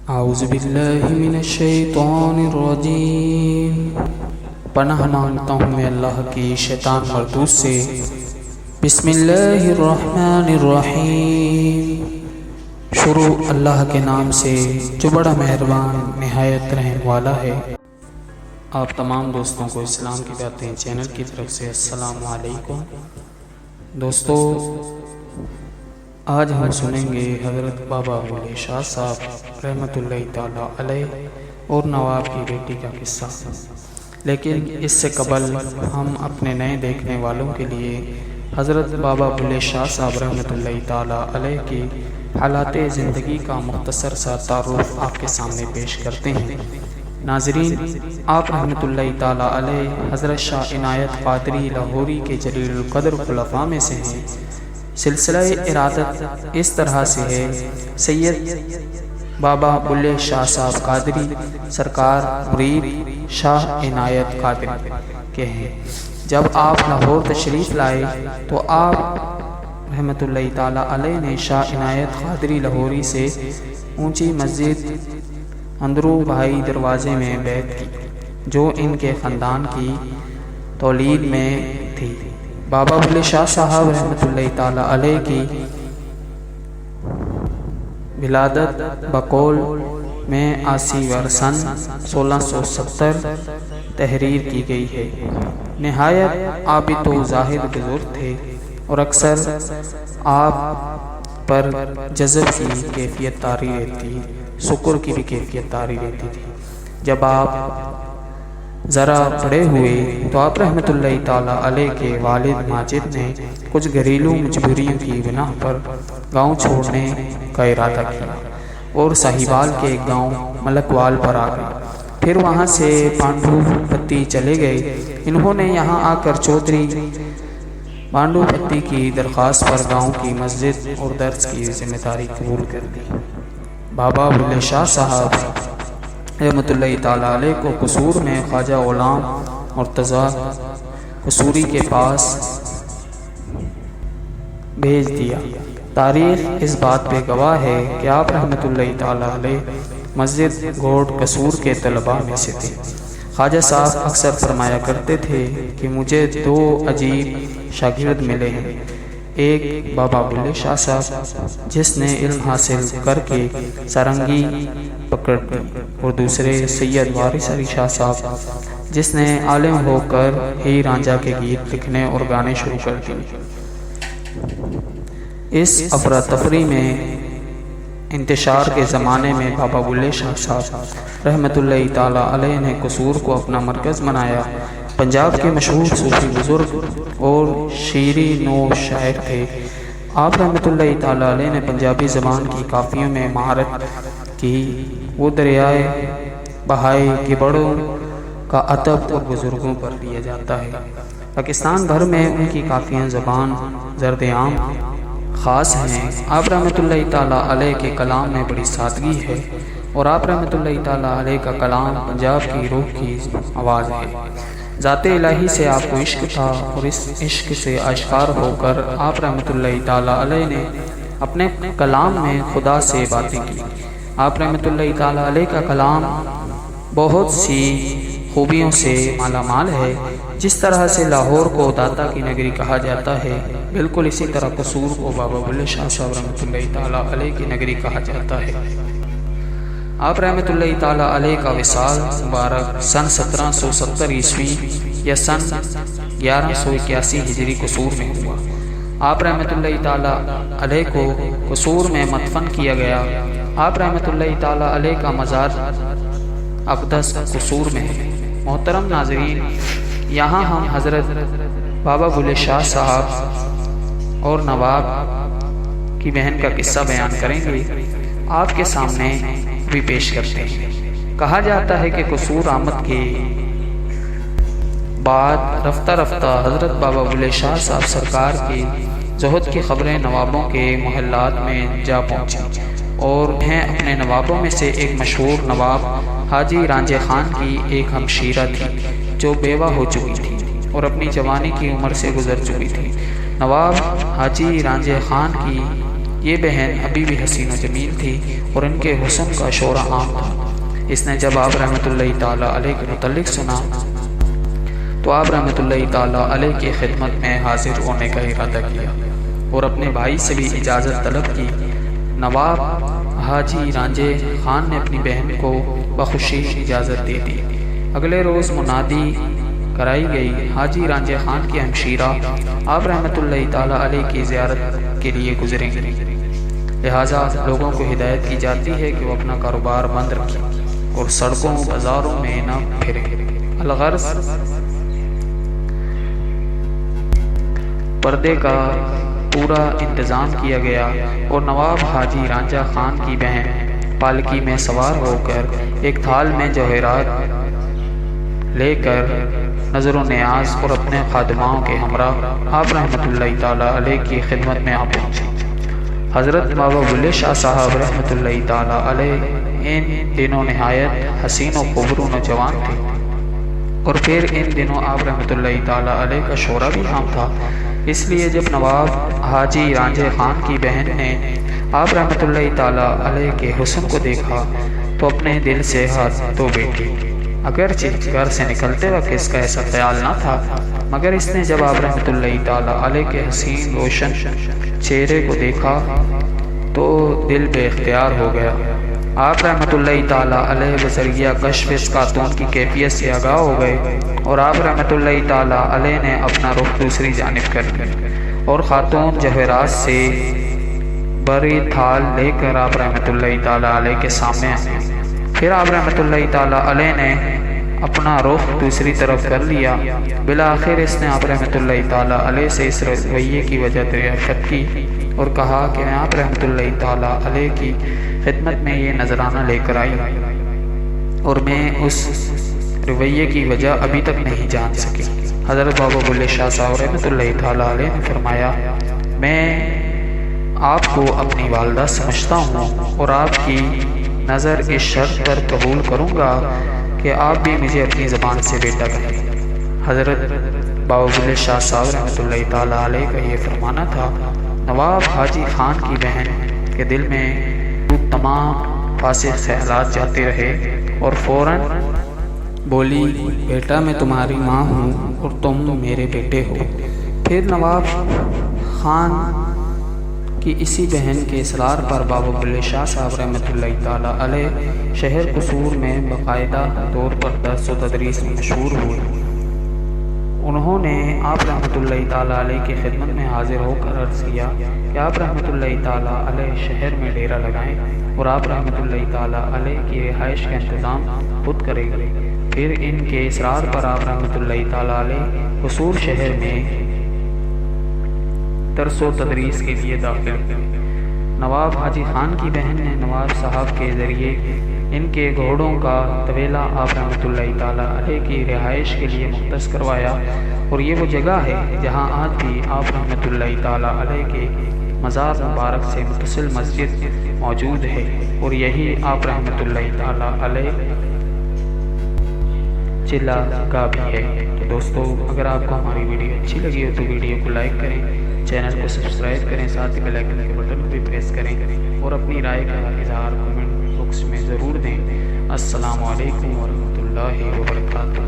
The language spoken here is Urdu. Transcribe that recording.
اعوذ باللہ من الشیطان الرجیم۔ پناہ مانگتا ہوں میں اللہ کی شیطان مردود سے۔ بسم اللہ الرحمن الرحیم۔ شروع اللہ کے نام سے جو بڑا مہربان نہایت رحم والا ہے۔ آپ تمام دوستوں کو اسلام کی باتیں چینل کی طرف سے السلام علیکم۔ دوستو، آج ہم سنیں گے حضرت بابا بلے شاہ صاحب رحمۃ اللہ تعالی علیہ اور نواب کی بیٹی کا قصہ، لیکن اس سے قبل ہم اپنے نئے دیکھنے والوں کے لیے حضرت بابا بلے شاہ صاحب رحمۃ اللہ تعالی علیہ کی حالات زندگی کا مختصر سا تعارف آپ کے سامنے پیش کرتے ہیں۔ ناظرین، آپ رحمۃ اللہ تعالی علیہ حضرت شاہ عنایت قادری لاہوری کے جلیل القدر خلفاء میں سے ہیں۔ سلسلہ ارادت اس طرح سے ہے: سید بابا بلے شاہ صاحب قادری سرکار مرید شاہ عنایت قادری کے ہیں۔ جب آپ لاہور تشریف لائے تو آپ رحمۃ اللہ تعالی علیہ نے شاہ عنایت قادری لاہوری سے اونچی مسجد اندرو بھائی دروازے میں بیعت کی، جو ان کے خاندان کی تولید میں تھی۔ بابا بلے شاہ صاحب رحمۃ اللہ تعالی علیہ کی ولادت بقول میں آسیور سن 1670 تحریر کی گئی ہے۔ نہایت عابد و زاہد بزرگ تھے اور اکثر آپ پر جذب کی کیفیت طاری رہتی، شکر کی بھی کیفیت طاری رہتی تھی۔ جب آپ ذرا بڑے ہوئے تو آپ رحمۃ اللہ تعالی علیہ کے والد ماجد نے کچھ گھریلو مجبوریوں کی بنا پر گاؤں چھوڑنے کا ارادہ کیا اور ساہیوال کے گاؤں ملکوال پر آ گئے۔ پھر وہاں سے پانڈو پتی چلے گئے۔ انہوں نے یہاں آ کر چودھری پانڈو پتی کی درخواست پر گاؤں کی مسجد اور درس کی ذمہ داری قبول کر دی۔ بابا بلے شاہ صاحب رحمۃ اللہ تعالی علیہ کو قصور میں خواجہ غلام مرتضیٰ قصوری کے پاس بھیج دیا۔ تاریخ اس بات پہ گواہ ہے کہ آپ رحمۃ اللہ تعالی علیہ مسجد گھوڑ قصور کے طلباء میں سے تھے۔ خواجہ صاحب اکثر فرمایا کرتے تھے کہ مجھے دو عجیب شاگرد ملے ہیں، ایک بابا بلے شاہ صاحب جس نے علم حاصل کر کے سرنگی پکڑ دی، اور دوسرے سید وارث علی شاہ صاحب جس نے عالم ہو کر ہی رانجھا کے گیت لکھنے اور گانے شروع کر دیے۔ اس افراتفری میں انتشار کے زمانے میں بابا بلے شاہ صاحب رحمۃ اللہ تعالی علیہ نے قصور کو اپنا مرکز بنایا۔ پنجاب کے مشہور صوفی بزرگ اور شیریں نو شاعر تھے۔ آپ رحمۃ اللہ تعالی علیہ نے پنجابی زبان کی کافیوں میں مہارت کی۔ وہ دریائے بہائی کے بڑوں کا ادب اور بزرگوں پر دیا جاتا ہے۔ پاکستان بھر میں ان کی کافیاں زبان زرد عام خاص ہیں۔ آپ رحمۃ اللہ تعالی علیہ کے کلام میں بڑی سادگی ہے، اور آپ رحمۃ اللہ تعالی علیہ کا کلام پنجاب کی روح کی آواز ہے۔ ذات الہی سے آپ کو عشق تھا، اور اس عشق سے آشکار ہو کر آپ رحمۃ اللہ تعالی علیہ نے اپنے کلام میں خدا سے باتیں کی۔ آپ رحمۃ اللہ تعالی علیہ کا کلام بہت سی خوبیوں سے مالا مال ہے۔ جس طرح سے لاہور کو داتا کی نگری کہا جاتا ہے، بالکل اسی طرح قصور کو بابا بلے شاہ صاحب رحمۃ اللہ تعالی علیہ کی نگری کہا جاتا ہے۔ آپ رحمۃ اللہ تعالی علیہ کا وصال مبارک سن 1770 عیسوی یا سن 1181 ہجری قصور میں ہوا۔ آپ رحمۃ اللہ تعالی علیہ کو قصور میں مدفن کیا گیا۔ آپ رحمۃ اللہ تعالی علیہ کا مزار اقدس قصور میں ہے۔ محترم ناظرین، یہاں ہم حضرت بابا بلے شاہ صاحب اور نواب کی بہن کا قصہ بیان کریں گے، آپ کے سامنے بھی پیش کرتے ہیں۔ کہا جاتا ہے کہ قصور آمد کے بعد رفتہ رفتہ حضرت بابا بلے شاہ صاحب سرکار کی زہد کی خبریں نوابوں کے محلات میں جا پہنچی، اور انہیں اپنے نوابوں میں سے ایک مشہور نواب حاجی رانجھے خان کی ایک ہمشیرہ تھی جو بیوہ ہو چکی تھی اور اپنی جوانی کی عمر سے گزر چکی تھی۔ نواب حاجی رانجھے خان کی یہ بہن ابھی بھی حسین و جمیل تھی اور ان کے حسن کا شعرہ عام تھا۔ اس نے جب آپ رحمۃ اللہ تعالیٰ علیہ کے متعلق سنا تو آپ رحمۃ اللہ تعالیٰ علیہ کی خدمت میں حاضر ہونے کا ارادہ کیا اور اپنے بھائی سے بھی اجازت طلب کی۔ نواب حاجی رانجھے خان نے اپنی بہن کو بخوشی اجازت دے دی۔ اگلے روز منادی کرائی گئی۔ حاجی رانجھے خان کی ہمشیرہ آپ رحمۃ اللہ تعالیٰ علیہ کی زیارت کے لیے گزریں گے، لہٰذا لوگوں کو ہدایت کی جاتی ہے کہ وہ اپنا کاروبار بند رکھیں اور سڑکوں بازاروں میں نہ پھریں۔ الغرض پردے کا پورا انتظام کیا گیا اور نواب حاجی رانجھا خان کی بہن پالکی میں سوار ہو کر ایک تھال میں جواہرات لے کر نظر و نیاز اور اپنے خادماؤں کے ہمراہ آپ رحمۃ اللہ تعالیٰ علیہ کی خدمت میں آ پہنچی۔ حضرت بابا بلے شاہ صاحب رحمۃ اللہ تعالیٰ علیہ ان دنوں نہایت حسین و خوبرو نوجوان تھے اور پھر ان دنوں آپ رحمۃ اللہ تعالیٰ علیہ کا شعرہ بھی عام تھا۔ اس لیے جب نواب حاجی رانجھے خان کی بہن نے آپ رحمۃ اللہ تعالیٰ علیہ کے حسن کو دیکھا تو اپنے دل سے ہاتھ دھو بیٹھی۔ اگرچہ گھر سے نکلتے وقت اس کا ایسا خیال نہ تھا، مگر اس نے جب آپ رحمۃ اللہ تعالیٰ علیہ کے حسین روشن چہرے کو دیکھا تو دل بے اختیار ہو گیا۔ آپ رحمۃ اللہ تعالیٰ علیہ بذریعہ کشف اس خاتون کی کیفیت سے آگاہ ہو گئے اور آپ رحمۃ اللہ تعالیٰ علیہ نے اپنا رخ دوسری جانب کر لیا اور خاتون جواہرات سے بری تھال لے کر آپ رحمۃ اللہ تعالیٰ علیہ کے سامنے آئے۔ پھر آپ رحمۃ اللہ تعالیٰ علیہ نے اپنا رخ دوسری طرف کر لیا۔ بالآخر اس نے آپ رحمۃ اللہ تعالیٰ علیہ سے اس رویے کی وجہ دریافت کی اور کہا کہ میں آپ رحمۃ اللہ تعالیٰ علیہ کی خدمت میں یہ نذرانہ لے کر آئی اور میں اس رویے کی وجہ ابھی تک نہیں جان سکی۔ حضرت بابا بلے شاہ صاحب رحمۃ اللہ تعالیٰ علیہ نے فرمایا، میں آپ کو اپنی والدہ سمجھتا ہوں اور آپ کی نظر اس شرط پر قبول کروں گا کہ آپ بھی مجھے اپنی زبان سے بیٹا کہیں۔ حضرت بابا بلے شاہ صاحب رحمۃ اللہ تعالیٰ علیہ کا یہ فرمانا تھا۔ نواب حاجی خان کی بہن کے دل میں تمام فاسد خیالات جاتے رہے اور فوراً بولی، بیٹا میں تمہاری ماں ہوں اور تم میرے بیٹے ہو۔ پھر نواب خان کی اسی بہن کے اصرار پر بابا بلے شاہ صاحب رحمۃ اللہ تعالیٰ علیہ شہر قصور میں باقاعدہ طور پر درس و تدریس میں مشہور ہوئے۔ انہوں نے آپ رحمۃ اللہ تعالیٰ علیہ کی خدمت میں حاضر ہو کر عرض کیا کہ آپ رحمۃ اللہ تعالیٰ علیہ شہر میں ڈیرہ لگائیں اور آپ رحمۃ اللہ تعالیٰ علیہ کی رہائش کا انتظام خود کریں گے۔ پھر ان کے اصرار پر آپ رحمۃ اللہ تعالیٰ علیہ قصور شہر میں درس و تدریس کے لیے داخل ہوئے۔ نواب حاجی خان کی بہن نے نواب صاحب کے ذریعے ان کے گھوڑوں کا طویلہ آپ رحمۃ اللہ تعالیٰ علیہ کی رہائش کے لیے مختص کروایا اور یہ وہ جگہ ہے جہاں آج بھی آپ رحمۃ اللہ تعالیٰ علیہ کے مزار مبارک سے متصل مسجد موجود ہے اور یہی آپ رحمۃ اللہ تعالیٰ علیہ چلا گاہ بھی ہے۔ تو دوستو، اگر آپ کو ہماری ویڈیو اچھی لگی ہو تو ویڈیو کو لائک کریں، چینل کو سبسکرائب کریں، ساتھ ہی بیل آئیکن کے بٹن کو بھی پریس کریں اور اپنی رائے کا اظہار کمنٹ باکس میں ضرور دیں۔ السلام علیکم ورحمۃ اللہ وبرکاتہ۔